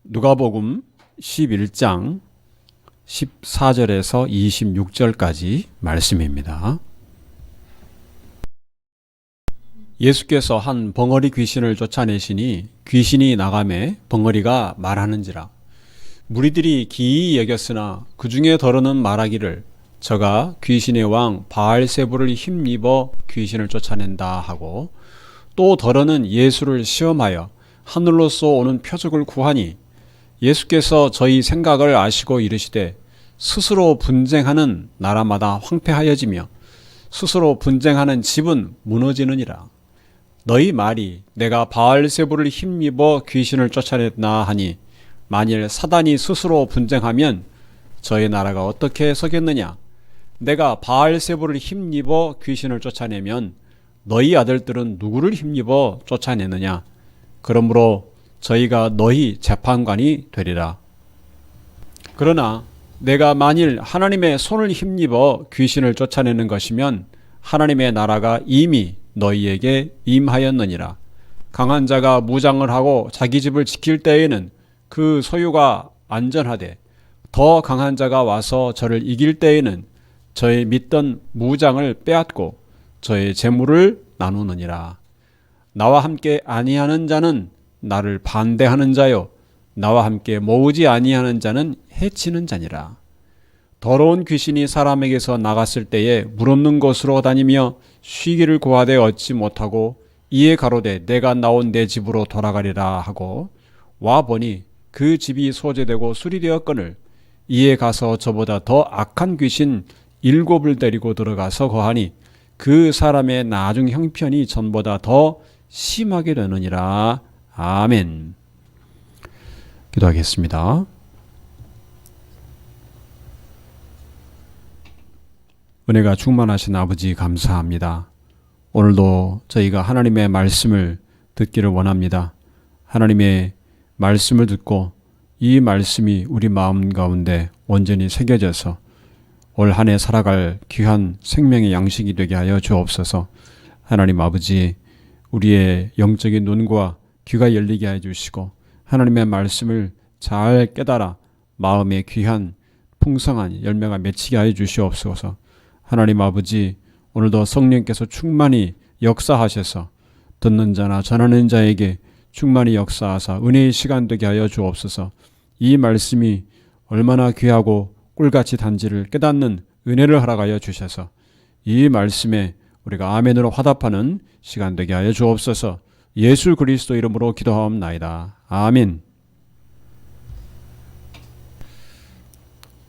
누가복음 11장 14절에서 26절까지 말씀입니다. 예수께서 한 벙어리 귀신을 쫓아내시니 귀신이 나가매 벙어리가 말하는지라. 무리들이 기이히 여겼으나 그 중에 더러는 말하기를 저가 귀신의 왕 바알세불을 힘입어 귀신을 쫓아낸다 하고, 또 더러는 예수를 시험하여 하늘로서 오는 표적을 구하니 예수께서 저희 생각을 아시고 이르시되 스스로 분쟁하는 나라마다 황폐하여지며 스스로 분쟁하는 집은 무너지느니라. 너희 말이 내가 바알세불을 힘입어 귀신을 쫓아냈나 하니, 만일 사단이 스스로 분쟁하면 저희 나라가 어떻게 서겠느냐. 내가 바알세불을 힘입어 귀신을 쫓아내면 너희 아들들은 누구를 힘입어 쫓아내느냐. 그러므로 저희가 너희 재판관이 되리라. 그러나 내가 만일 하나님의 손을 힘입어 귀신을 쫓아내는 것이면 하나님의 나라가 이미 너희에게 임하였느니라. 강한 자가 무장을 하고 자기 집을 지킬 때에는 그 소유가 안전하되, 더 강한 자가 와서 저를 이길 때에는 저의 믿던 무장을 빼앗고 저의 재물을 나누느니라. 나와 함께 아니하는 자는 나를 반대하는 자요, 나와 함께 모으지 아니하는 자는 해치는 자니라. 더러운 귀신이 사람에게서 나갔을 때에 물 없는 곳으로 다니며 쉬기를 구하되 얻지 못하고 이에 가로되 내가 나온 내 집으로 돌아가리라 하고, 와보니 그 집이 소재되고 수리되었거늘 이에 가서 저보다 더 악한 귀신 7을 데리고 들어가서 거하니 그 사람의 나중 형편이 전보다 더 심하게 되느니라. 아멘. 기도하겠습니다. 은혜가 충만하신 아버지 감사합니다. 오늘도 저희가 하나님의 말씀을 듣기를 원합니다. 하나님의 말씀을 듣고 이 말씀이 우리 마음 가운데 온전히 새겨져서 올 한 해 살아갈 귀한 생명의 양식이 되게 하여 주옵소서. 하나님 아버지, 우리의 영적인 눈과 귀가 열리게 해주시고 하나님의 말씀을 잘 깨달아 마음의 귀한 풍성한 열매가 맺히게 하여 주시옵소서. 하나님 아버지, 오늘도 성령께서 충만히 역사하셔서 듣는 자나 전하는 자에게 충만히 역사하사 은혜의 시간 되게 하여 주옵소서. 이 말씀이 얼마나 귀하고 꿀같이 단지를 깨닫는 은혜를 허락하여 주셔서 이 말씀에 우리가 아멘으로 화답하는 시간 되게 하여 주옵소서. 예수 그리스도 이름으로 기도하옵나이다. 아멘.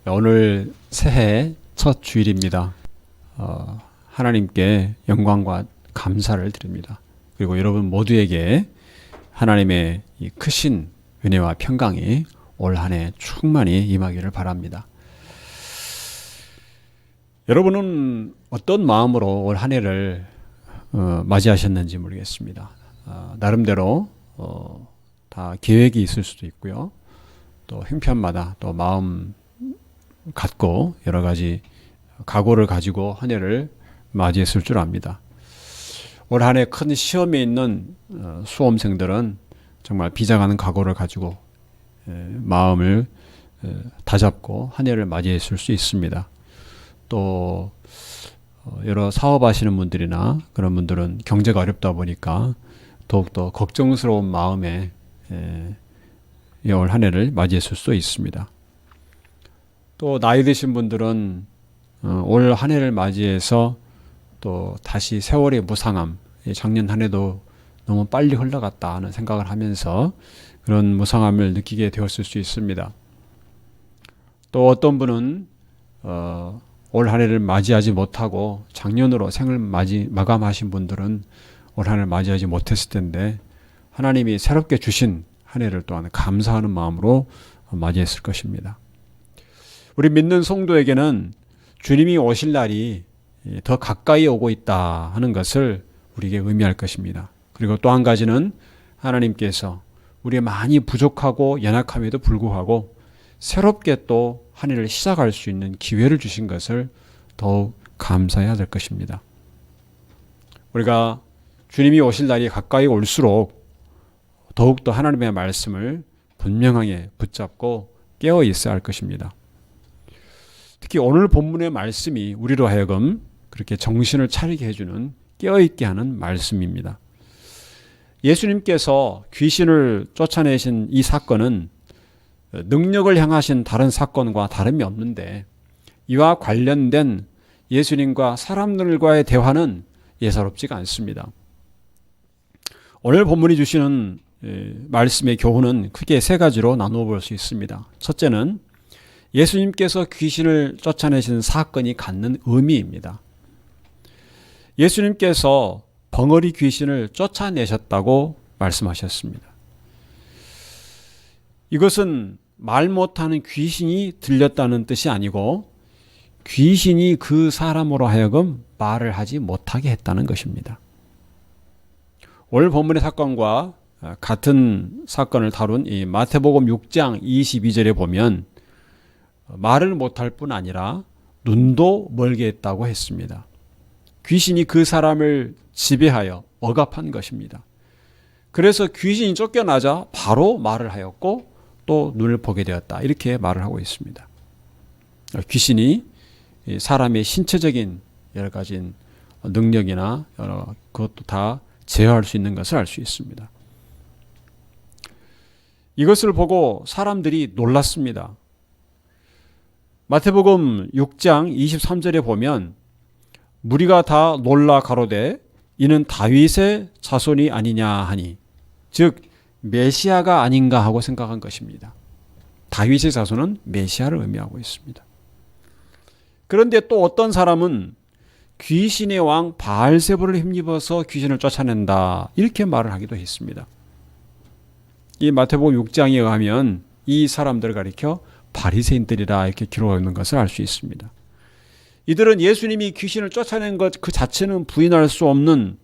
오늘 새해 첫 주일입니다. 하나님께 영광과 감사를 드립니다. 그리고 여러분 모두에게 하나님의 이 크신 은혜와 평강이 올 한 해 충만히 임하기를 바랍니다. 여러분은 어떤 마음으로 올 한 해를 맞이하셨는지 모르겠습니다. 나름대로 다 계획이 있을 수도 있고요. 또 형편마다 또 마음 갖고 여러 가지 각오를 가지고 한 해를 맞이했을 줄 압니다. 올 한 해 큰 시험에 있는 수험생들은 정말 비장하는 각오를 가지고 마음을 다잡고 한 해를 맞이했을 수 있습니다. 또 여러 사업하시는 분들이나 그런 분들은 경제가 어렵다 보니까 더욱더 걱정스러운 마음에 올 한 해를 맞이했을 수도 있습니다. 또 나이 드신 분들은 올 한 해를 맞이해서 또 다시 세월의 무상함, 작년 한 해도 너무 빨리 흘러갔다 하는 생각을 하면서 그런 무상함을 느끼게 되었을 수 있습니다. 또 어떤 분은 올 한 해를 맞이하지 못하고 작년으로 생을 마감하신 분들은 올 한 해를 맞이하지 못했을 텐데 하나님이 새롭게 주신 한 해를 또한 감사하는 마음으로 맞이했을 것입니다. 우리 믿는 성도에게는 주님이 오실 날이 더 가까이 오고 있다 하는 것을 우리에게 의미할 것입니다. 그리고 또 한 가지는 하나님께서 우리의 많이 부족하고 연약함에도 불구하고 새롭게 또 한 해를 시작할 수 있는 기회를 주신 것을 더욱 감사해야 될 것입니다. 우리가 주님이 오실 날이 가까이 올수록 더욱더 하나님의 말씀을 분명하게 붙잡고 깨어 있어야 할 것입니다. 특히 오늘 본문의 말씀이 우리로 하여금 그렇게 정신을 차리게 해주는 깨어있게 하는 말씀입니다. 예수님께서 귀신을 쫓아내신 이 사건은 능력을 향하신 다른 사건과 다름이 없는데 이와 관련된 예수님과 사람들과의 대화는 예사롭지가 않습니다. 오늘 본문이 주시는 말씀의 교훈은 크게 세 가지로 나누어 볼 수 있습니다. 첫째는 예수님께서 귀신을 쫓아내신 사건이 갖는 의미입니다. 예수님께서 벙어리 귀신을 쫓아내셨다고 말씀하셨습니다. 이것은 말 못하는 귀신이 들렸다는 뜻이 아니고 귀신이 그 사람으로 하여금 말을 하지 못하게 했다는 것입니다. 오늘 본문의 사건과 같은 사건을 다룬 이 마태복음 6장 22절에 보면 말을 못할 뿐 아니라 눈도 멀게 했다고 했습니다. 귀신이 그 사람을 지배하여 억압한 것입니다. 그래서 귀신이 쫓겨나자 바로 말을 하였고 또 눈을 보게 되었다. 이렇게 말을 하고 있습니다. 귀신이 사람의 신체적인 여러 가지 능력이나 그것도 다 제어할 수 있는 것을 알 수 있습니다. 이것을 보고 사람들이 놀랐습니다. 마태복음 6장 23절에 보면 무리가 다 놀라 가로되 이는 다윗의 자손이 아니냐 하니 즉 메시아가 아닌가 하고 생각한 것입니다. 다윗의 자손은 메시아를 의미하고 있습니다. 그런데 또 어떤 사람은 귀신의 왕 바알세불을 힘입어서 귀신을 쫓아낸다 이렇게 말을 하기도 했습니다. 이 마태복음 6장에 의하면 이 사람들을 가리켜 바리새인들이라 이렇게 기록하고 있는 것을 알 수 있습니다. 이들은 예수님이 귀신을 쫓아낸 것 그 자체는 부인할 수 없는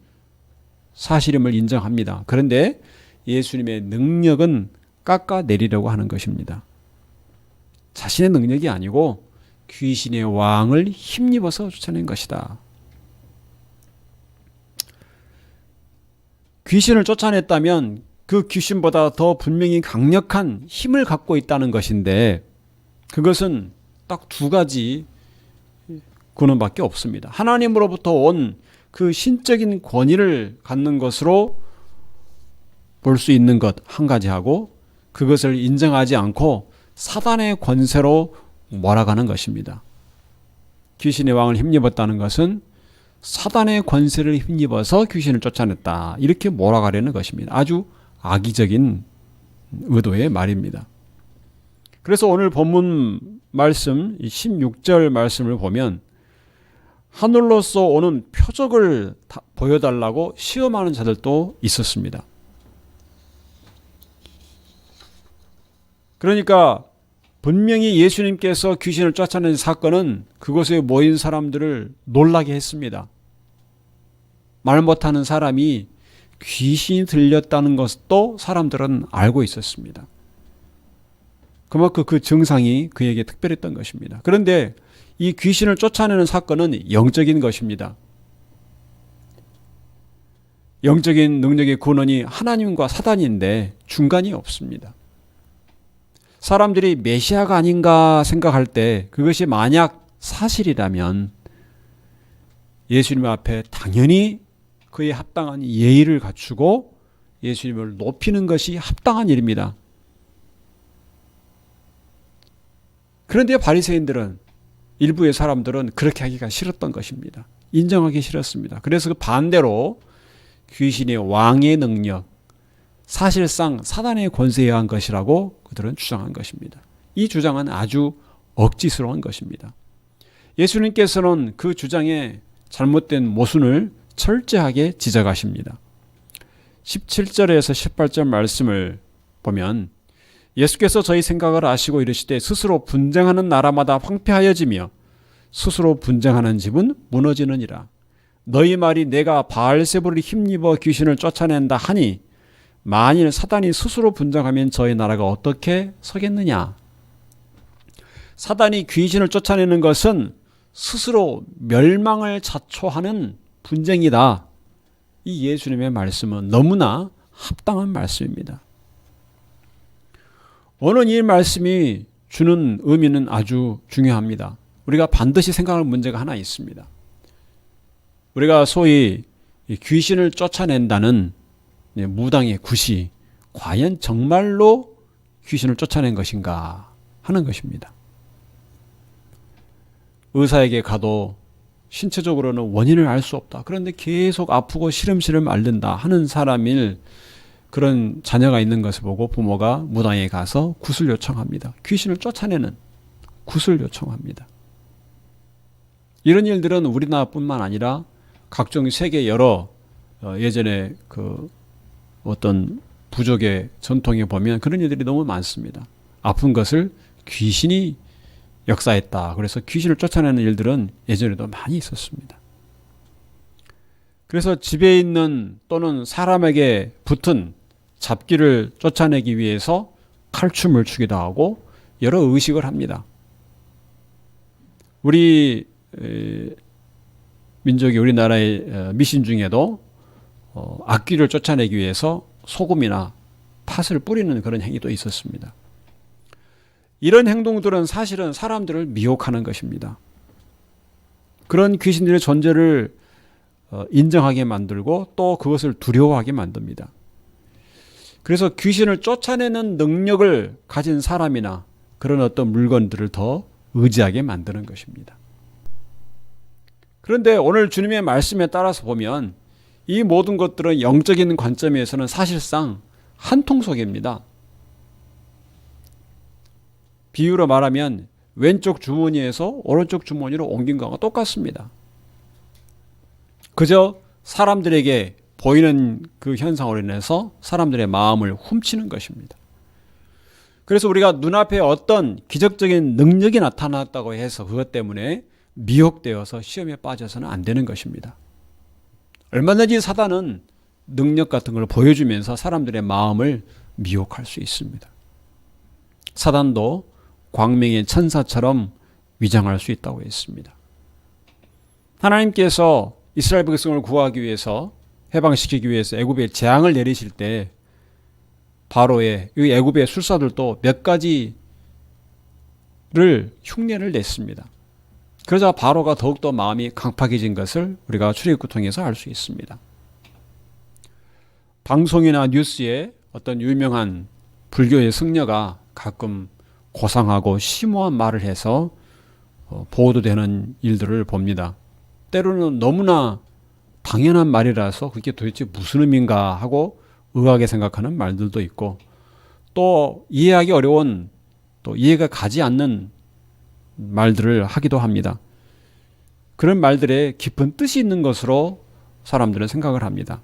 사실임을 인정합니다. 그런데 예수님의 능력은 깎아내리려고 하는 것입니다. 자신의 능력이 아니고 귀신의 왕을 힘입어서 쫓아낸 것이다. 귀신을 쫓아냈다면 그 귀신보다 더 분명히 강력한 힘을 갖고 있다는 것인데 그것은 딱 두 가지 근원밖에 없습니다. 하나님으로부터 온 그 신적인 권위를 갖는 것으로 볼 수 있는 것 한 가지하고 그것을 인정하지 않고 사단의 권세로 몰아가는 것입니다. 귀신의 왕을 힘입었다는 것은 사단의 권세를 힘입어서 귀신을 쫓아냈다. 이렇게 몰아가려는 것입니다. 아주 악의적인 의도의 말입니다. 그래서 오늘 본문 말씀 16절 말씀을 보면 하늘로서 오는 표적을 보여달라고 시험하는 자들도 있었습니다. 그러니까 분명히 예수님께서 귀신을 쫓아낸 사건은 그곳에 모인 사람들을 놀라게 했습니다. 말 못하는 사람이 귀신이 들렸다는 것도 사람들은 알고 있었습니다. 그만큼 그 증상이 그에게 특별했던 것입니다. 그런데 이 귀신을 쫓아내는 사건은 영적인 것입니다. 영적인 능력의 근원이 하나님과 사단인데 중간이 없습니다. 사람들이 메시아가 아닌가 생각할 때 그것이 만약 사실이라면 예수님 앞에 당연히 그에 합당한 예의를 갖추고 예수님을 높이는 것이 합당한 일입니다. 그런데 바리새인들은 일부의 사람들은 그렇게 하기가 싫었던 것입니다. 인정하기 싫었습니다. 그래서 그 반대로 귀신의 왕의 능력, 사실상 사단의 권세에 의한 것이라고 그들은 주장한 것입니다. 이 주장은 아주 억지스러운 것입니다. 예수님께서는 그 주장에 잘못된 모순을 철저하게 지적하십니다. 17절에서 18절 말씀을 보면 예수께서 저희 생각을 아시고 이르시되 스스로 분쟁하는 나라마다 황폐하여지며 스스로 분쟁하는 집은 무너지느니라. 너희 말이 내가 바알세불을 힘입어 귀신을 쫓아낸다 하니 만일 사단이 스스로 분쟁하면 저희 나라가 어떻게 서겠느냐. 사단이 귀신을 쫓아내는 것은 스스로 멸망을 자초하는 분쟁이다. 이 예수님의 말씀은 너무나 합당한 말씀입니다. 오늘 이 말씀이 주는 의미는 아주 중요합니다. 우리가 반드시 생각할 문제가 하나 있습니다. 우리가 소위 귀신을 쫓아낸다는 무당의 굿이 과연 정말로 귀신을 쫓아낸 것인가 하는 것입니다. 의사에게 가도 신체적으로는 원인을 알 수 없다. 그런데 계속 아프고 시름시름 앓는다 하는 사람일 그런 자녀가 있는 것을 보고 부모가 무당에 가서 굿을 요청합니다. 귀신을 쫓아내는 굿을 요청합니다. 이런 일들은 우리나라뿐만 아니라 각종 세계 여러 예전에 그 어떤 부족의 전통에 보면 그런 일들이 너무 많습니다. 아픈 것을 귀신이 역사했다. 그래서 귀신을 쫓아내는 일들은 예전에도 많이 있었습니다. 그래서 집에 있는 또는 사람에게 붙은 잡기를 쫓아내기 위해서 칼춤을 추기도 하고 여러 의식을 합니다. 우리 민족이 우리나라의 미신 중에도 악귀를 쫓아내기 위해서 소금이나 팥을 뿌리는 그런 행위도 있었습니다. 이런 행동들은 사실은 사람들을 미혹하는 것입니다. 그런 귀신들의 존재를 인정하게 만들고 또 그것을 두려워하게 만듭니다. 그래서 귀신을 쫓아내는 능력을 가진 사람이나 그런 어떤 물건들을 더 의지하게 만드는 것입니다. 그런데 오늘 주님의 말씀에 따라서 보면 이 모든 것들은 영적인 관점에서는 사실상 한통속입니다. 비유로 말하면 왼쪽 주머니에서 오른쪽 주머니로 옮긴 거와 똑같습니다. 그저 사람들에게 보이는 그 현상으로 인해서 사람들의 마음을 훔치는 것입니다. 그래서 우리가 눈앞에 어떤 기적적인 능력이 나타났다고 해서 그것 때문에 미혹되어서 시험에 빠져서는 안 되는 것입니다. 얼마든지 사단은 능력 같은 걸 보여주면서 사람들의 마음을 미혹할 수 있습니다. 사단도 광명의 천사처럼 위장할 수 있다고 했습니다. 하나님께서 이스라엘 백성을 구하기 위해서 해방시키기 위해서 애굽에 재앙을 내리실 때 바로의 이 애굽의 술사들도 몇 가지를 흉내를 냈습니다. 그러자 바로가 더욱더 마음이 강팍해진 것을 우리가 출애굽을 통해서 알 수 있습니다. 방송이나 뉴스에 어떤 유명한 불교의 승려가 가끔 고상하고 심오한 말을 해서 보도되는 일들을 봅니다. 때로는 너무나 당연한 말이라서 그게 도대체 무슨 의미인가 하고 의아하게 생각하는 말들도 있고 또 이해하기 어려운 또 이해가 가지 않는 말들을 하기도 합니다. 그런 말들에 깊은 뜻이 있는 것으로 사람들은 생각을 합니다.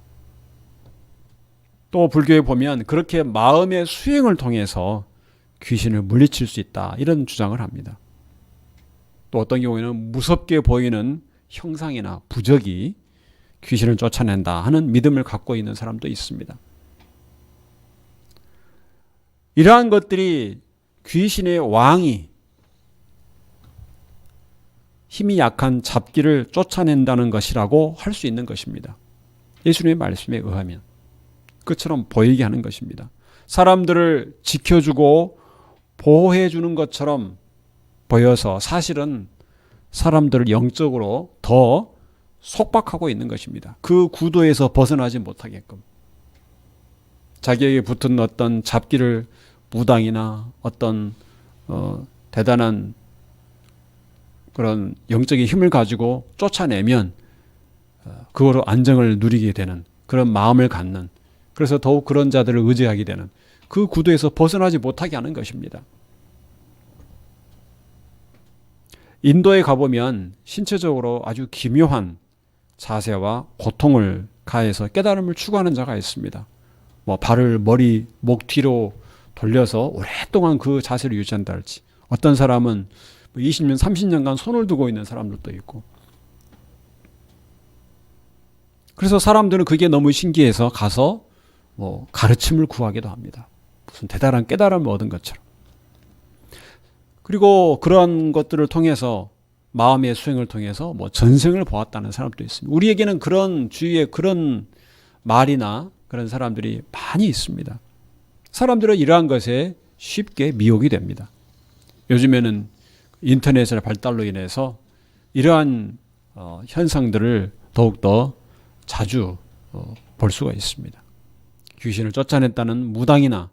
또 불교에 보면 그렇게 마음의 수행을 통해서 귀신을 물리칠 수 있다 이런 주장을 합니다. 또 어떤 경우에는 무섭게 보이는 형상이나 부적이 귀신을 쫓아낸다 하는 믿음을 갖고 있는 사람도 있습니다. 이러한 것들이 귀신의 왕이 힘이 약한 잡기를 쫓아낸다는 것이라고 할 수 있는 것입니다. 예수님의 말씀에 의하면 그처럼 보이게 하는 것입니다. 사람들을 지켜주고 보호해주는 것처럼 보여서 사실은 사람들을 영적으로 더 속박하고 있는 것입니다. 그 구도에서 벗어나지 못하게끔 자기에게 붙은 어떤 잡기를 무당이나 어떤 대단한 그런 영적인 힘을 가지고 쫓아내면 그거로 안정을 누리게 되는 그런 마음을 갖는 그래서 더욱 그런 자들을 의지하게 되는 그 구도에서 벗어나지 못하게 하는 것입니다. 인도에 가보면 신체적으로 아주 기묘한 자세와 고통을 가해서 깨달음을 추구하는 자가 있습니다. 발을 머리, 목 뒤로 돌려서 오랫동안 그 자세를 유지한다 할지 어떤 사람은 20년, 30년간 손을 두고 있는 사람들도 있고 그래서 사람들은 그게 너무 신기해서 가서 가르침을 구하기도 합니다. 무슨 대단한 깨달음을 얻은 것처럼. 그리고 그러한 것들을 통해서 마음의 수행을 통해서 전생을 보았다는 사람도 있습니다. 우리에게는 그런 주위에 그런 말이나 그런 사람들이 많이 있습니다. 사람들은 이러한 것에 쉽게 미혹이 됩니다. 요즘에는 인터넷의 발달로 인해서 이러한 현상들을 더욱더 자주 볼 수가 있습니다. 귀신을 쫓아냈다는 무당이나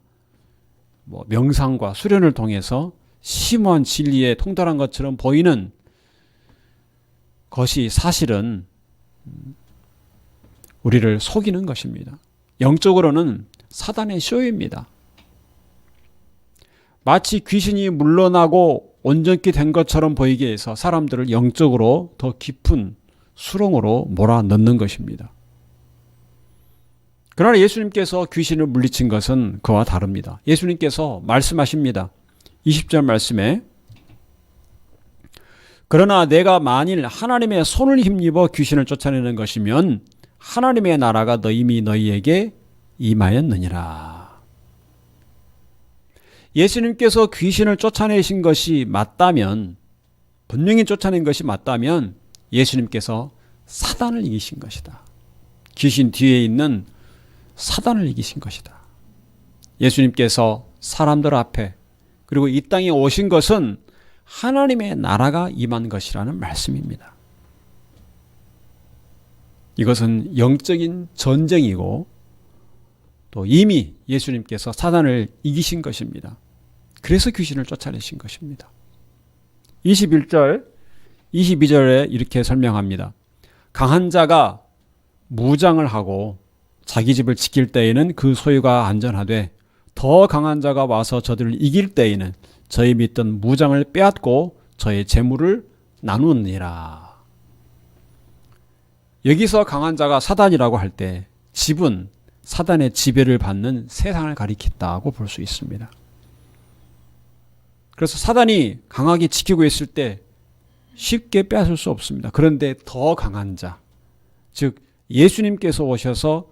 명상과 수련을 통해서 심오한 진리에 통달한 것처럼 보이는 것이 사실은 우리를 속이는 것입니다. 영적으로는 사단의 쇼입니다. 마치 귀신이 물러나고 온전히 된 것처럼 보이게 해서 사람들을 영적으로 더 깊은 수렁으로 몰아넣는 것입니다. 그러나 예수님께서 귀신을 물리친 것은 그와 다릅니다. 예수님께서 말씀하십니다. 20절 말씀에 그러나 내가 만일 하나님의 손을 힘입어 귀신을 쫓아내는 것이면 하나님의 나라가 이미 너희에게 임하였느니라. 예수님께서 귀신을 쫓아내신 것이 맞다면, 분명히 쫓아낸 것이 맞다면 예수님께서 사단을 이기신 것이다. 귀신 뒤에 있는 사단을 이기신 것이다. 예수님께서 사람들 앞에 그리고 이 땅에 오신 것은 하나님의 나라가 임한 것이라는 말씀입니다. 이것은 영적인 전쟁이고 또 이미 예수님께서 사단을 이기신 것입니다. 그래서 귀신을 쫓아내신 것입니다. 21절, 22절에 이렇게 설명합니다. 강한 자가 무장을 하고 자기 집을 지킬 때에는 그 소유가 안전하되 더 강한 자가 와서 저들을 이길 때에는 저희 믿던 무장을 빼앗고 저의 재물을 나누느니라. 여기서 강한 자가 사단이라고 할 때 집은 사단의 지배를 받는 세상을 가리킨다고 볼 수 있습니다. 그래서 사단이 강하게 지키고 있을 때 쉽게 빼앗을 수 없습니다. 그런데 더 강한 자, 즉 예수님께서 오셔서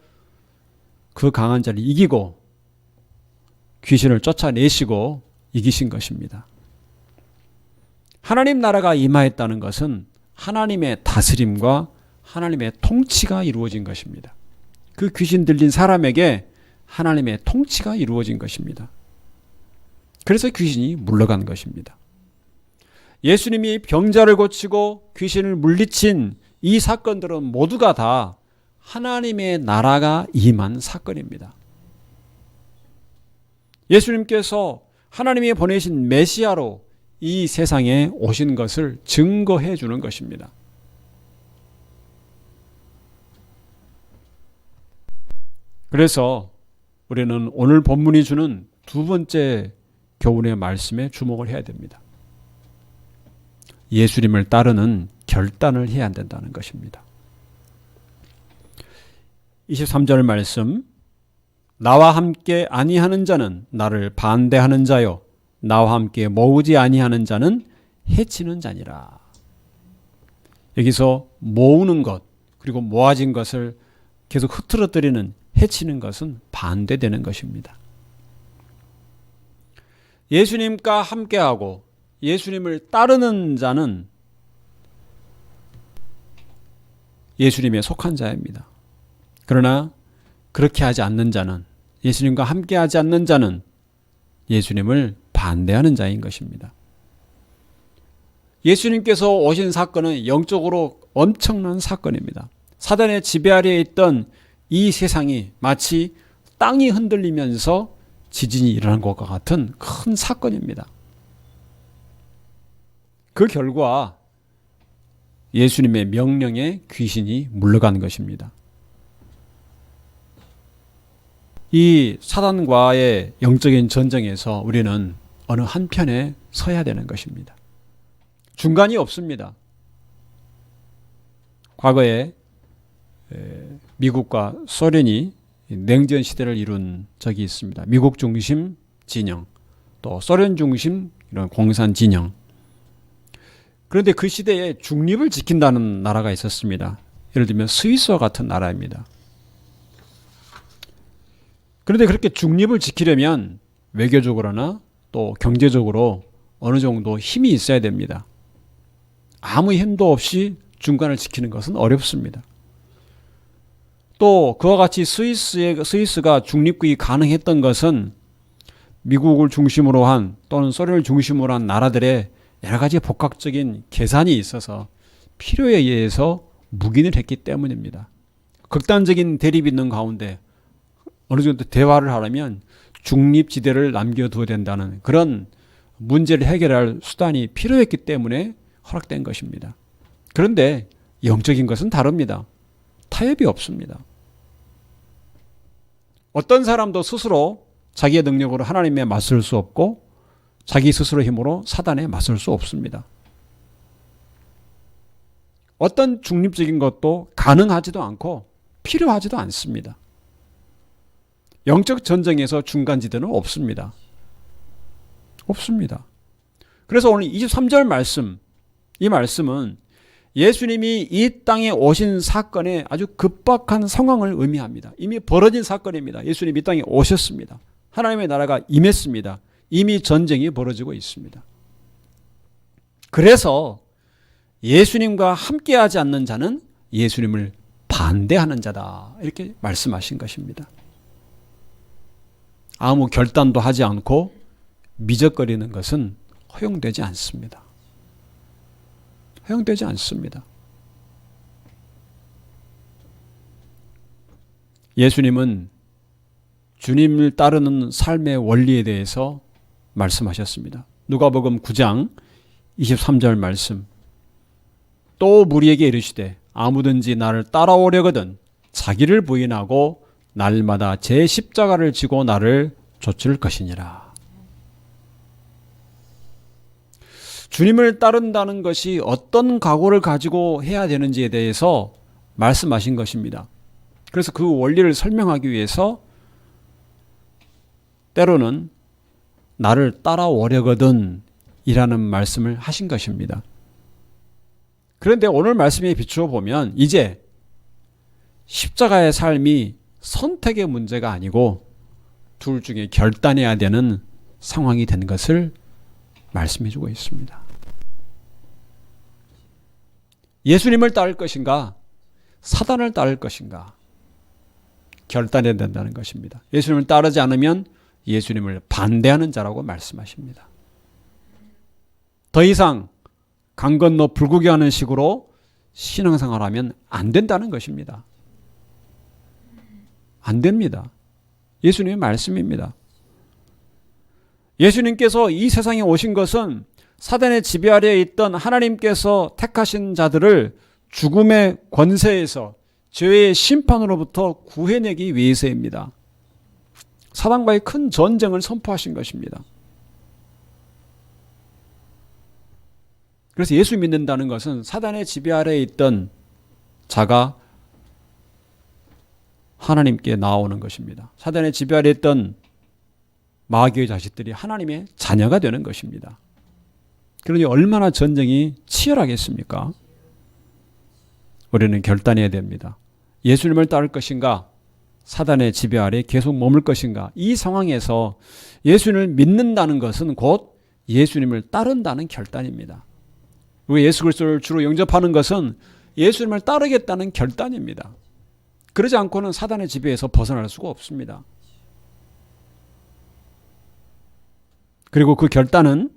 그 강한 자를 이기고 귀신을 쫓아내시고 이기신 것입니다. 하나님 나라가 임하였다는 것은 하나님의 다스림과 하나님의 통치가 이루어진 것입니다. 그 귀신 들린 사람에게 하나님의 통치가 이루어진 것입니다. 그래서 귀신이 물러간 것입니다. 예수님이 병자를 고치고 귀신을 물리친 이 사건들은 모두가 다 하나님의 나라가 임한 사건입니다. 예수님께서 하나님이 보내신 메시아로 이 세상에 오신 것을 증거해 주는 것입니다. 그래서 우리는 오늘 본문이 주는 두 번째 교훈의 말씀에 주목을 해야 됩니다. 예수님을 따르는 결단을 해야 된다는 것입니다. 23절 말씀, 나와 함께 아니하는 자는 나를 반대하는 자요 나와 함께 모으지 아니하는 자는 해치는 자니라. 여기서 모으는 것 그리고 모아진 것을 계속 흐트러뜨리는, 해치는 것은 반대되는 것입니다. 예수님과 함께하고 예수님을 따르는 자는 예수님에 속한 자입니다. 그러나 그렇게 하지 않는 자는, 예수님과 함께하지 않는 자는 예수님을 반대하는 자인 것입니다. 예수님께서 오신 사건은 영적으로 엄청난 사건입니다. 사단의 지배 아래에 있던 이 세상이 마치 땅이 흔들리면서 지진이 일어난 것과 같은 큰 사건입니다. 그 결과 예수님의 명령에 귀신이 물러간 것입니다. 이 사단과의 영적인 전쟁에서 우리는 어느 한편에 서야 되는 것입니다. 중간이 없습니다. 과거에 미국과 소련이 냉전 시대를 이룬 적이 있습니다. 미국 중심 진영, 또 소련 중심 이런 공산 진영. 그런데 그 시대에 중립을 지킨다는 나라가 있었습니다. 예를 들면 스위스와 같은 나라입니다. 그런데 그렇게 중립을 지키려면 외교적으로나 또 경제적으로 어느 정도 힘이 있어야 됩니다. 아무 힘도 없이 중간을 지키는 것은 어렵습니다. 또 그와 같이 스위스가 중립국이 가능했던 것은 미국을 중심으로 한 또는 소련을 중심으로 한 나라들의 여러 가지 복합적인 계산이 있어서 필요에 의해서 묵인을 했기 때문입니다. 극단적인 대립이 있는 가운데 어느 정도 대화를 하려면 중립지대를 남겨두어야 된다는 그런 문제를 해결할 수단이 필요했기 때문에 허락된 것입니다. 그런데 영적인 것은 다릅니다. 타협이 없습니다. 어떤 사람도 스스로 자기의 능력으로 하나님에 맞설 수 없고 자기 스스로 힘으로 사단에 맞설 수 없습니다. 어떤 중립적인 것도 가능하지도 않고 필요하지도 않습니다. 영적 전쟁에서 중간지대는 없습니다. 없습니다. 그래서 오늘 23절 말씀, 이 말씀은 예수님이 이 땅에 오신 사건의 아주 급박한 상황을 의미합니다. 이미 벌어진 사건입니다. 예수님이 이 땅에 오셨습니다. 하나님의 나라가 임했습니다. 이미 전쟁이 벌어지고 있습니다. 그래서 예수님과 함께하지 않는 자는 예수님을 반대하는 자다. 이렇게 말씀하신 것입니다. 아무 결단도 하지 않고 미적거리는 것은 허용되지 않습니다. 허용되지 않습니다. 예수님은 주님을 따르는 삶의 원리에 대해서 말씀하셨습니다. 누가복음 9장 23절 말씀. 또 무리에게 이르시되 아무든지 나를 따라오려거든 자기를 부인하고 날마다 제 십자가를 지고 나를 좇을 것이니라. 주님을 따른다는 것이 어떤 각오를 가지고 해야 되는지에 대해서 말씀하신 것입니다. 그래서 그 원리를 설명하기 위해서 때로는 나를 따라오려거든 이라는 말씀을 하신 것입니다. 그런데 오늘 말씀에 비추어 보면 이제 십자가의 삶이 선택의 문제가 아니고 둘 중에 결단해야 되는 상황이 된 것을 말씀해 주고 있습니다. 예수님을 따를 것인가 사단을 따를 것인가 결단해야 된다는 것입니다. 예수님을 따르지 않으면 예수님을 반대하는 자라고 말씀하십니다. 더 이상 강 건너 불구경하는 식으로 신앙생활하면 안 된다는 것입니다. 안 됩니다. 예수님의 말씀입니다. 예수님께서 이 세상에 오신 것은 사단의 지배 아래에 있던 하나님께서 택하신 자들을 죽음의 권세에서 죄의 심판으로부터 구해내기 위해서입니다. 사단과의 큰 전쟁을 선포하신 것입니다. 그래서 예수 믿는다는 것은 사단의 지배 아래에 있던 자가 하나님께 나오는 것입니다. 사단의 지배 아래에 있던 마귀의 자식들이 하나님의 자녀가 되는 것입니다. 그러니 얼마나 전쟁이 치열하겠습니까? 우리는 결단해야 됩니다. 예수님을 따를 것인가? 사단의 지배 아래 계속 머물 것인가? 이 상황에서 예수님을 믿는다는 것은 곧 예수님을 따른다는 결단입니다. 우리 예수 그리스도를 주로 영접하는 것은 예수님을 따르겠다는 결단입니다. 그러지 않고는 사단의 지배에서 벗어날 수가 없습니다. 그리고 그 결단은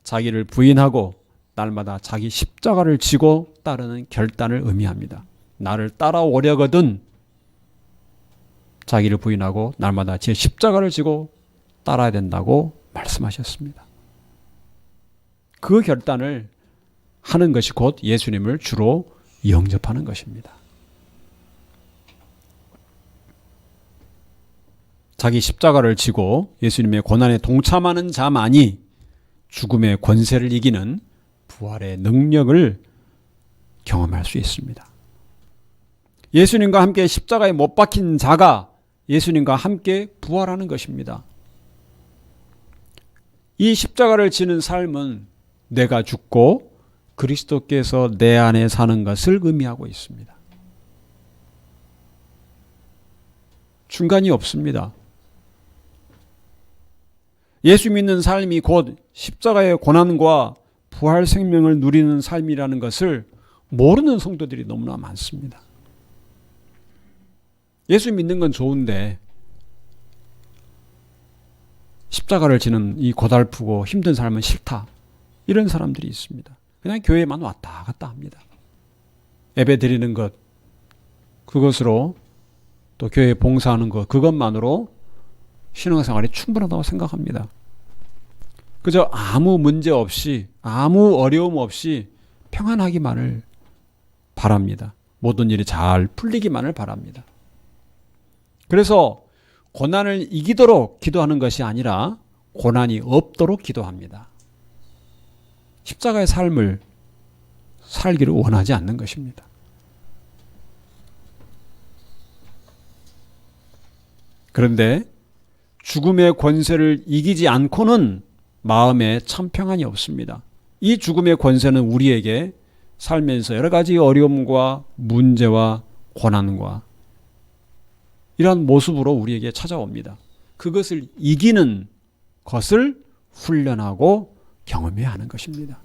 자기를 부인하고 날마다 자기 십자가를 지고 따르는 결단을 의미합니다. 나를 따라오려거든 자기를 부인하고 날마다 제 십자가를 지고 따라야 된다고 말씀하셨습니다. 그 결단을 하는 것이 곧 예수님을 주로 영접하는 것입니다. 자기 십자가를 지고 예수님의 고난에 동참하는 자만이 죽음의 권세를 이기는 부활의 능력을 경험할 수 있습니다. 예수님과 함께 십자가에 못 박힌 자가 예수님과 함께 부활하는 것입니다. 이 십자가를 지는 삶은 내가 죽고 그리스도께서 내 안에 사는 것을 의미하고 있습니다. 중간이 없습니다. 예수 믿는 삶이 곧 십자가의 고난과 부활 생명을 누리는 삶이라는 것을 모르는 성도들이 너무나 많습니다. 예수 믿는 건 좋은데 십자가를 지는 이 고달프고 힘든 삶은 싫다. 이런 사람들이 있습니다. 그냥 교회만 왔다 갔다 합니다. 예배 드리는 것, 그것으로 또 교회에 봉사하는 것, 그것만으로 신앙생활이 충분하다고 생각합니다. 그저 아무 문제 없이, 아무 어려움 없이 평안하기만을 바랍니다. 모든 일이 잘 풀리기만을 바랍니다. 그래서 고난을 이기도록 기도하는 것이 아니라 고난이 없도록 기도합니다. 십자가의 삶을 살기를 원하지 않는 것입니다. 그런데 죽음의 권세를 이기지 않고는 마음에 참 평안이 없습니다. 이 죽음의 권세는 우리에게 살면서 여러 가지 어려움과 문제와 고난과 이러한 모습으로 우리에게 찾아옵니다. 그것을 이기는 것을 훈련하고 경험해야 하는 것입니다.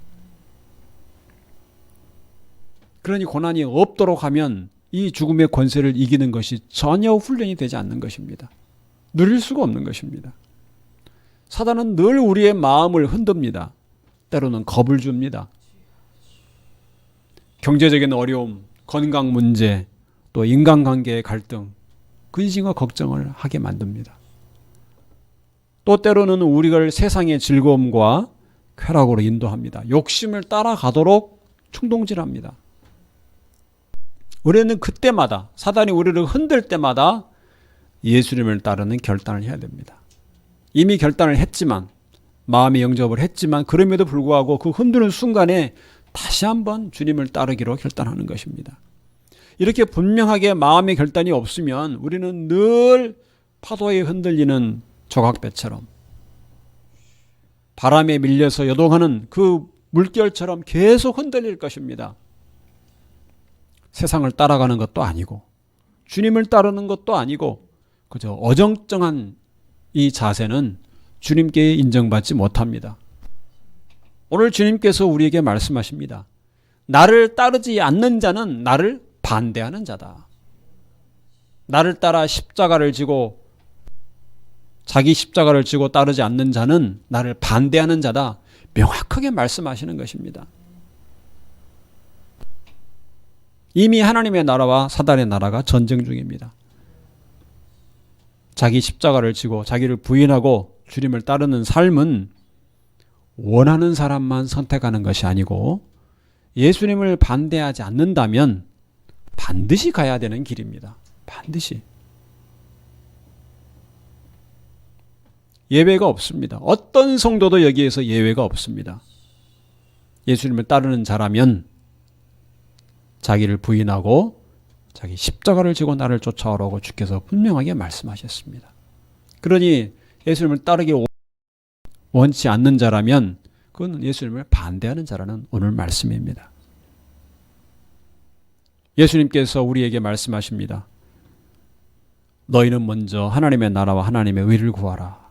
그러니 고난이 없도록 하면 이 죽음의 권세를 이기는 것이 전혀 훈련이 되지 않는 것입니다. 누릴 수가 없는 것입니다. 사단은 늘 우리의 마음을 흔듭니다. 때로는 겁을 줍니다. 경제적인 어려움, 건강 문제, 또 인간관계의 갈등, 근심과 걱정을 하게 만듭니다. 또 때로는 우리를 세상의 즐거움과 쾌락으로 인도합니다. 욕심을 따라가도록 충동질합니다. 우리는 그때마다, 사단이 우리를 흔들 때마다 예수님을 따르는 결단을 해야 됩니다. 이미 결단을 했지만, 마음의 영접을 했지만, 그럼에도 불구하고 그 흔드는 순간에 다시 한번 주님을 따르기로 결단하는 것입니다. 이렇게 분명하게 마음의 결단이 없으면 우리는 늘 파도에 흔들리는 조각배처럼, 바람에 밀려서 요동하는 그 물결처럼 계속 흔들릴 것입니다. 세상을 따라가는 것도 아니고 주님을 따르는 것도 아니고 그저 어정쩡한 이 자세는 주님께 인정받지 못합니다. 오늘 주님께서 우리에게 말씀하십니다. 나를 따르지 않는 자는 나를 반대하는 자다. 나를 따라 십자가를 지고 자기 십자가를 지고 따르지 않는 자는 나를 반대하는 자다. 명확하게 말씀하시는 것입니다. 이미 하나님의 나라와 사단의 나라가 전쟁 중입니다. 자기 십자가를 지고 자기를 부인하고 주님을 따르는 삶은 원하는 사람만 선택하는 것이 아니고 예수님을 반대하지 않는다면 반드시 가야 되는 길입니다. 반드시. 예외가 없습니다. 어떤 성도도 여기에서 예외가 없습니다. 예수님을 따르는 자라면 자기를 부인하고 자기 십자가를 지고 나를 쫓아오라고 주께서 분명하게 말씀하셨습니다. 그러니 예수님을 따르기 원치 않는 자라면 그건 예수님을 반대하는 자라는 오늘 말씀입니다. 예수님께서 우리에게 말씀하십니다. 너희는 먼저 하나님의 나라와 하나님의 의를 구하라.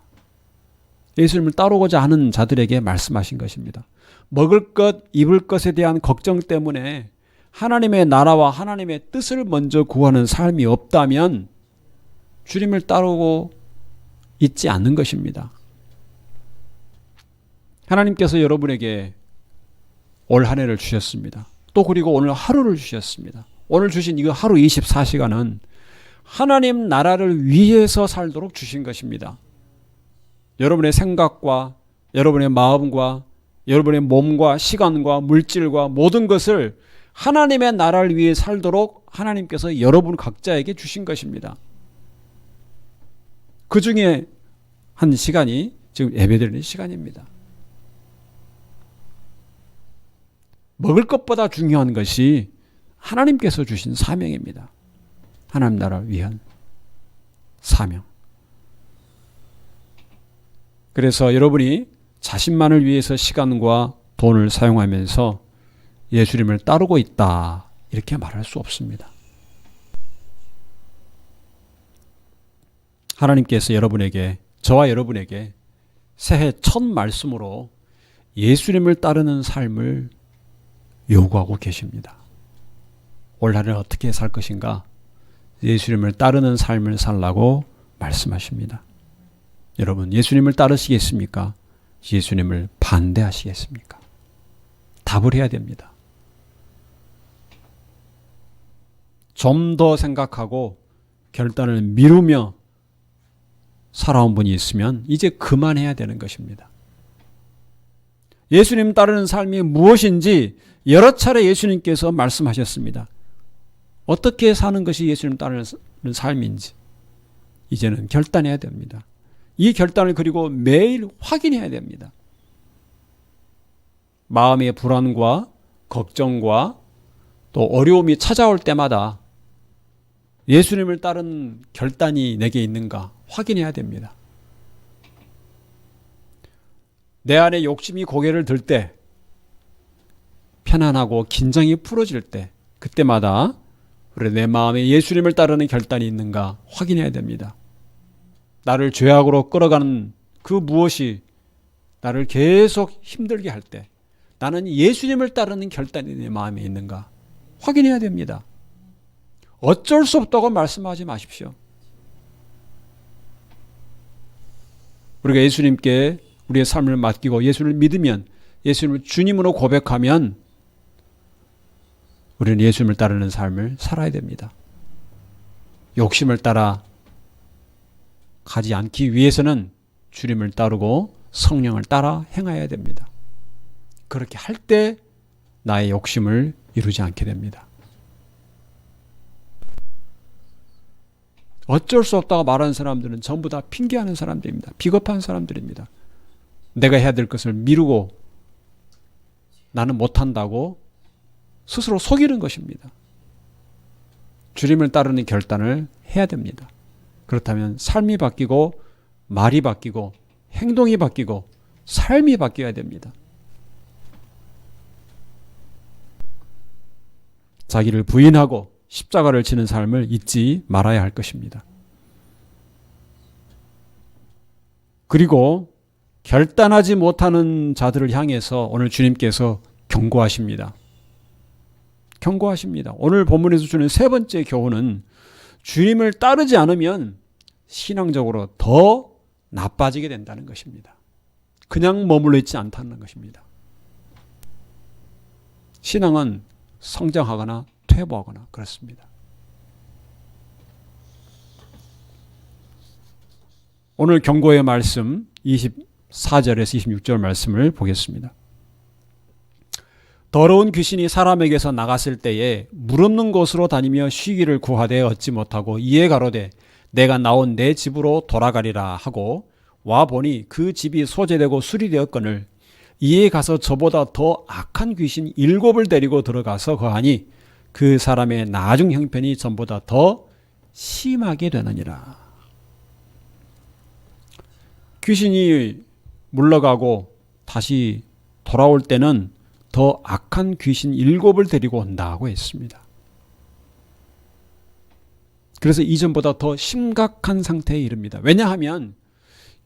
예수님을 따르고자 하는 자들에게 말씀하신 것입니다. 먹을 것, 입을 것에 대한 걱정 때문에 하나님의 나라와 하나님의 뜻을 먼저 구하는 삶이 없다면 주님을 따르고 있지 않는 것입니다. 하나님께서 여러분에게 올 한 해를 주셨습니다. 또 그리고 오늘 하루를 주셨습니다. 오늘 주신 이 하루 24시간은 하나님 나라를 위해서 살도록 주신 것입니다. 여러분의 생각과 여러분의 마음과 여러분의 몸과 시간과 물질과 모든 것을 하나님의 나라를 위해 살도록 하나님께서 여러분 각자에게 주신 것입니다. 그 중에 한 시간이 지금 예배드리는 시간입니다. 먹을 것보다 중요한 것이 하나님께서 주신 사명입니다. 하나님 나라를 위한 사명. 그래서 여러분이 자신만을 위해서 시간과 돈을 사용하면서 예수님을 따르고 있다 이렇게 말할 수 없습니다. 하나님께서 여러분에게, 저와 여러분에게 새해 첫 말씀으로 예수님을 따르는 삶을 요구하고 계십니다. 올 한해 어떻게 살 것인가? 예수님을 따르는 삶을 살라고 말씀하십니다. 여러분, 예수님을 따르시겠습니까? 예수님을 반대하시겠습니까? 답을 해야 됩니다. 좀 더 생각하고 결단을 미루며 살아온 분이 있으면 이제 그만해야 되는 것입니다. 예수님 따르는 삶이 무엇인지 여러 차례 예수님께서 말씀하셨습니다. 어떻게 사는 것이 예수님 따르는 삶인지 이제는 결단해야 됩니다. 이 결단을 그리고 매일 확인해야 됩니다. 마음의 불안과 걱정과 또 어려움이 찾아올 때마다 예수님을 따르는 결단이 내게 있는가 확인해야 됩니다. 내 안에 욕심이 고개를 들 때, 편안하고 긴장이 풀어질 때, 그때마다 우리 내 마음에 예수님을 따르는 결단이 있는가 확인해야 됩니다. 나를 죄악으로 끌어가는 그 무엇이 나를 계속 힘들게 할 때 나는 예수님을 따르는 결단이 내 마음에 있는가 확인해야 됩니다. 어쩔 수 없다고 말씀하지 마십시오. 우리가 예수님께 우리의 삶을 맡기고 예수를 믿으면, 예수님을 주님으로 고백하면 우리는 예수님을 따르는 삶을 살아야 됩니다. 욕심을 따라 가지 않기 위해서는 주님을 따르고 성령을 따라 행해야 됩니다. 그렇게 할 때 나의 욕심을 이루지 않게 됩니다. 어쩔 수 없다고 말하는 사람들은 전부 다 핑계하는 사람들입니다. 비겁한 사람들입니다. 내가 해야 될 것을 미루고 나는 못한다고 스스로 속이는 것입니다. 주님을 따르는 결단을 해야 됩니다. 그렇다면 삶이 바뀌고 말이 바뀌고 행동이 바뀌고 삶이 바뀌어야 됩니다. 자기를 부인하고 십자가를 지는 삶을 잊지 말아야 할 것입니다. 그리고 결단하지 못하는 자들을 향해서 오늘 주님께서 경고하십니다. 경고하십니다. 오늘 본문에서 주는 세 번째 교훈은 주님을 따르지 않으면 신앙적으로 더 나빠지게 된다는 것입니다. 그냥 머물러 있지 않다는 것입니다. 신앙은 성장하거나 퇴보하거나 그렇습니다. 오늘 경고의 말씀 24절에서 26절 말씀을 보겠습니다. 더러운 귀신이 사람에게서 나갔을 때에 물 없는 곳으로 다니며 쉬기를 구하되 얻지 못하고 이에 가로되 내가 나온 내 집으로 돌아가리라 하고 와 보니 그 집이 소재되고 수리되었거늘 이에 가서 저보다 더 악한 귀신 7을 데리고 들어가서 거하니 그 사람의 나중 형편이 전보다 더 심하게 되느니라. 귀신이 물러가고 다시 돌아올 때는 더 악한 귀신 7을 데리고 온다고 했습니다. 그래서 이전보다 더 심각한 상태에 이릅니다. 왜냐하면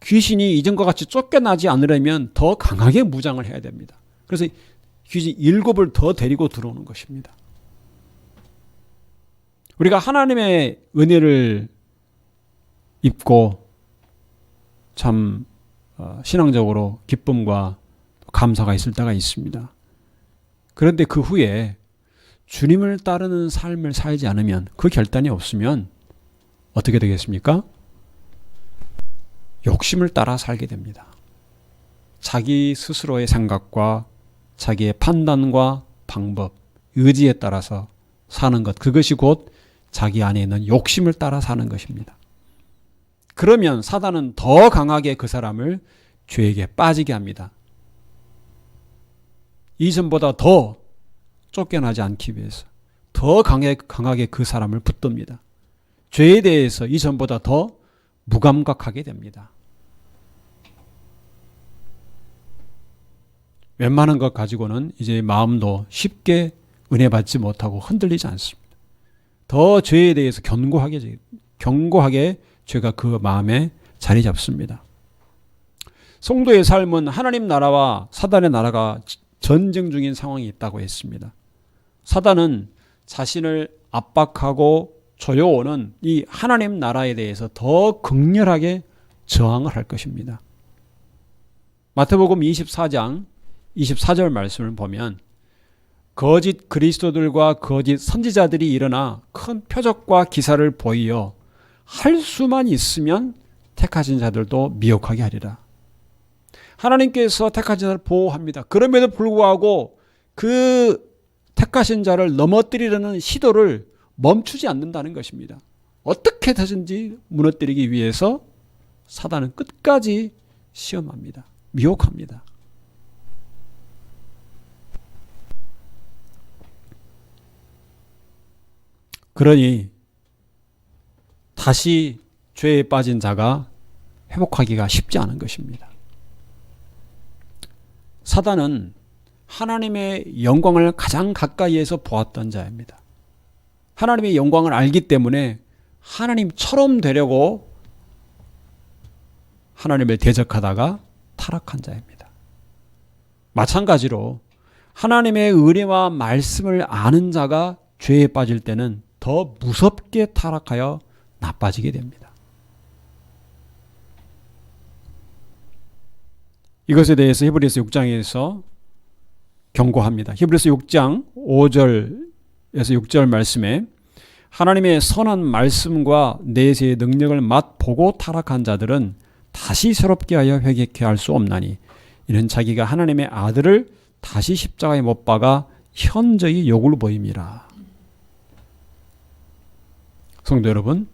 귀신이 이전과 같이 쫓겨나지 않으려면 더 강하게 무장을 해야 됩니다. 그래서 귀신 7을 더 데리고 들어오는 것입니다. 우리가 하나님의 은혜를 입고 참 신앙적으로 기쁨과 감사가 있을 때가 있습니다. 그런데 그 후에 주님을 따르는 삶을 살지 않으면, 그 결단이 없으면 어떻게 되겠습니까? 욕심을 따라 살게 됩니다. 자기 스스로의 생각과 자기의 판단과 방법, 의지에 따라서 사는 것, 그것이 곧 자기 안에 있는 욕심을 따라 사는 것입니다. 그러면 사단은 더 강하게 그 사람을 죄에게 빠지게 합니다. 이전보다 더 쫓겨나지 않기 위해서 더 강하게 그 사람을 붙듭니다. 죄에 대해서 이전보다 더 무감각하게 됩니다. 웬만한 것 가지고는 이제 마음도 쉽게 은혜 받지 못하고 흔들리지 않습니다. 더 죄에 대해서 견고하게 죄가 그 마음에 자리 잡습니다. 성도의 삶은 하나님 나라와 사단의 나라가 전쟁 중인 상황이 있다고 했습니다. 사단은 자신을 압박하고 조여오는 이 하나님 나라에 대해서 더 극렬하게 저항을 할 것입니다. 마태복음 24장 24절 말씀을 보면 거짓 그리스도들과 거짓 선지자들이 일어나 큰 표적과 기사를 보이어 할 수만 있으면 택하신 자들도 미혹하게 하리라. 하나님께서 택하신 자를 보호합니다. 그럼에도 불구하고 그 택하신 자를 넘어뜨리려는 시도를 멈추지 않는다는 것입니다. 어떻게 해서든지 무너뜨리기 위해서 사단은 끝까지 시험합니다. 미혹합니다. 그러니 다시 죄에 빠진 자가 회복하기가 쉽지 않은 것입니다. 사단은 하나님의 영광을 가장 가까이에서 보았던 자입니다. 하나님의 영광을 알기 때문에 하나님처럼 되려고 하나님을 대적하다가 타락한 자입니다. 마찬가지로 하나님의 은혜와 말씀을 아는 자가 죄에 빠질 때는 더 무섭게 타락하여 나빠지게 됩니다. 이것에 대해서 히브리서 6장에서 경고합니다. 히브리서 6장 5절에서 6절 말씀에 하나님의 선한 말씀과 내세의 능력을 맛보고 타락한 자들은 다시 새롭게 하여 회개케 할 수 없나니 이는 자기가 하나님의 아들을 다시 십자가에 못 박아 현저히 욕을 보임이라. 성도 여러분,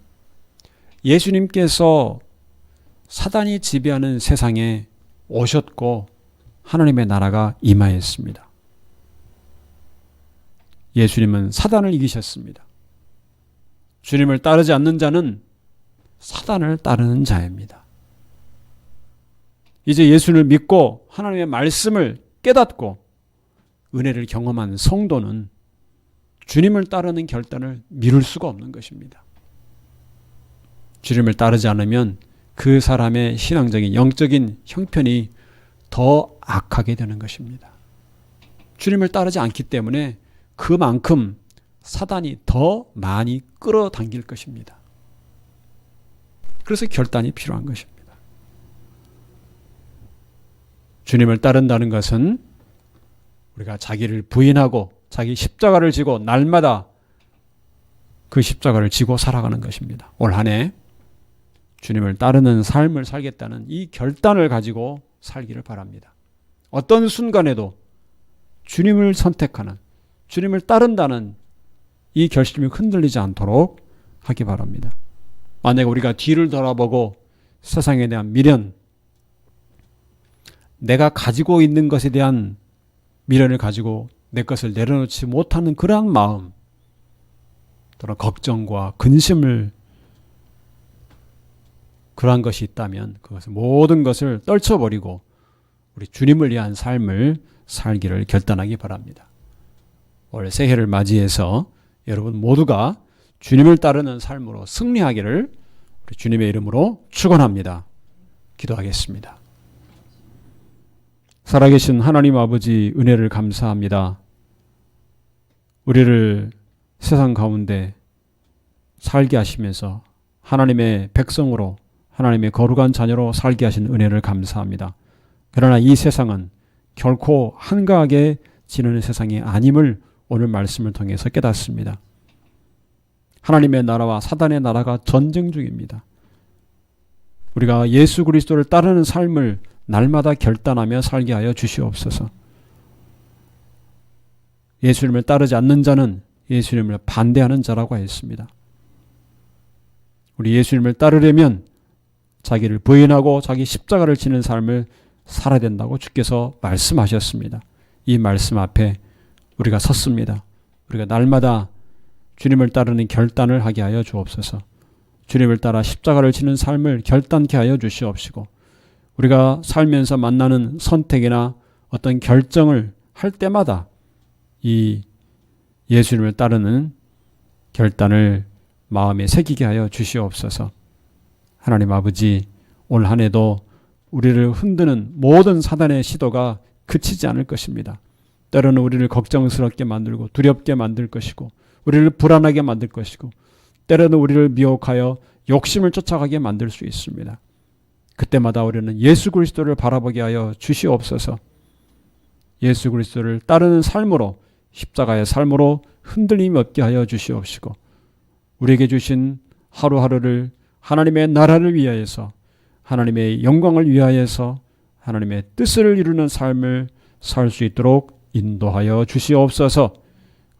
예수님께서 사단이 지배하는 세상에 오셨고 하나님의 나라가 임하였습니다. 예수님은 사단을 이기셨습니다. 주님을 따르지 않는 자는 사단을 따르는 자입니다. 이제 예수를 믿고 하나님의 말씀을 깨닫고 은혜를 경험한 성도는 주님을 따르는 결단을 미룰 수가 없는 것입니다. 주님을 따르지 않으면 그 사람의 신앙적인 영적인 형편이 더 악하게 되는 것입니다. 주님을 따르지 않기 때문에 그만큼 사단이 더 많이 끌어당길 것입니다. 그래서 결단이 필요한 것입니다. 주님을 따른다는 것은 우리가 자기를 부인하고 자기 십자가를 지고 날마다 그 십자가를 지고 살아가는 것입니다. 올 한 해 주님을 따르는 삶을 살겠다는 이 결단을 가지고 살기를 바랍니다. 어떤 순간에도 주님을 선택하는, 주님을 따른다는 이 결심이 흔들리지 않도록 하기 바랍니다. 만약에 우리가 뒤를 돌아보고 세상에 대한 미련, 내가 가지고 있는 것에 대한 미련을 가지고 내 것을 내려놓지 못하는 그러한 마음, 또는 걱정과 근심을 그러한 것이 있다면 그것을 모든 것을 떨쳐버리고 우리 주님을 위한 삶을 살기를 결단하기 바랍니다. 올 새해를 맞이해서 여러분 모두가 주님을 따르는 삶으로 승리하기를 우리 주님의 이름으로 축원합니다. 기도하겠습니다. 살아계신 하나님 아버지 은혜를 감사합니다. 우리를 세상 가운데 살게 하시면서 하나님의 백성으로 하나님의 거룩한 자녀로 살게 하신 은혜를 감사합니다. 그러나 이 세상은 결코 한가하게 지내는 세상이 아님을 오늘 말씀을 통해서 깨닫습니다. 하나님의 나라와 사단의 나라가 전쟁 중입니다. 우리가 예수 그리스도를 따르는 삶을 날마다 결단하며 살게 하여 주시옵소서. 예수님을 따르지 않는 자는 예수님을 반대하는 자라고 했습니다. 우리 예수님을 따르려면 자기를 부인하고 자기 십자가를 지는 삶을 살아야 된다고 주께서 말씀하셨습니다. 이 말씀 앞에 우리가 섰습니다. 우리가 날마다 주님을 따르는 결단을 하게 하여 주옵소서. 주님을 따라 십자가를 지는 삶을 결단케 하여 주시옵시고 우리가 살면서 만나는 선택이나 어떤 결정을 할 때마다 이 예수님을 따르는 결단을 마음에 새기게 하여 주시옵소서. 하나님 아버지, 올 한 해도 우리를 흔드는 모든 사단의 시도가 그치지 않을 것입니다. 때로는 우리를 걱정스럽게 만들고 두렵게 만들 것이고 우리를 불안하게 만들 것이고 때로는 우리를 미혹하여 욕심을 쫓아가게 만들 수 있습니다. 그때마다 우리는 예수 그리스도를 바라보게 하여 주시옵소서. 예수 그리스도를 따르는 삶으로, 십자가의 삶으로 흔들림 없게 하여 주시옵시고, 우리에게 주신 하루하루를 하나님의 나라를 위하여서, 하나님의 영광을 위하여서 하나님의 뜻을 이루는 삶을 살 수 있도록 인도하여 주시옵소서.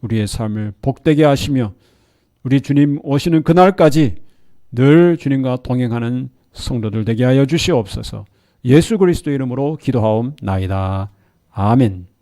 우리의 삶을 복되게 하시며 우리 주님 오시는 그날까지 늘 주님과 동행하는 성도들 되게 하여 주시옵소서. 예수 그리스도 이름으로 기도하옵나이다. 아멘.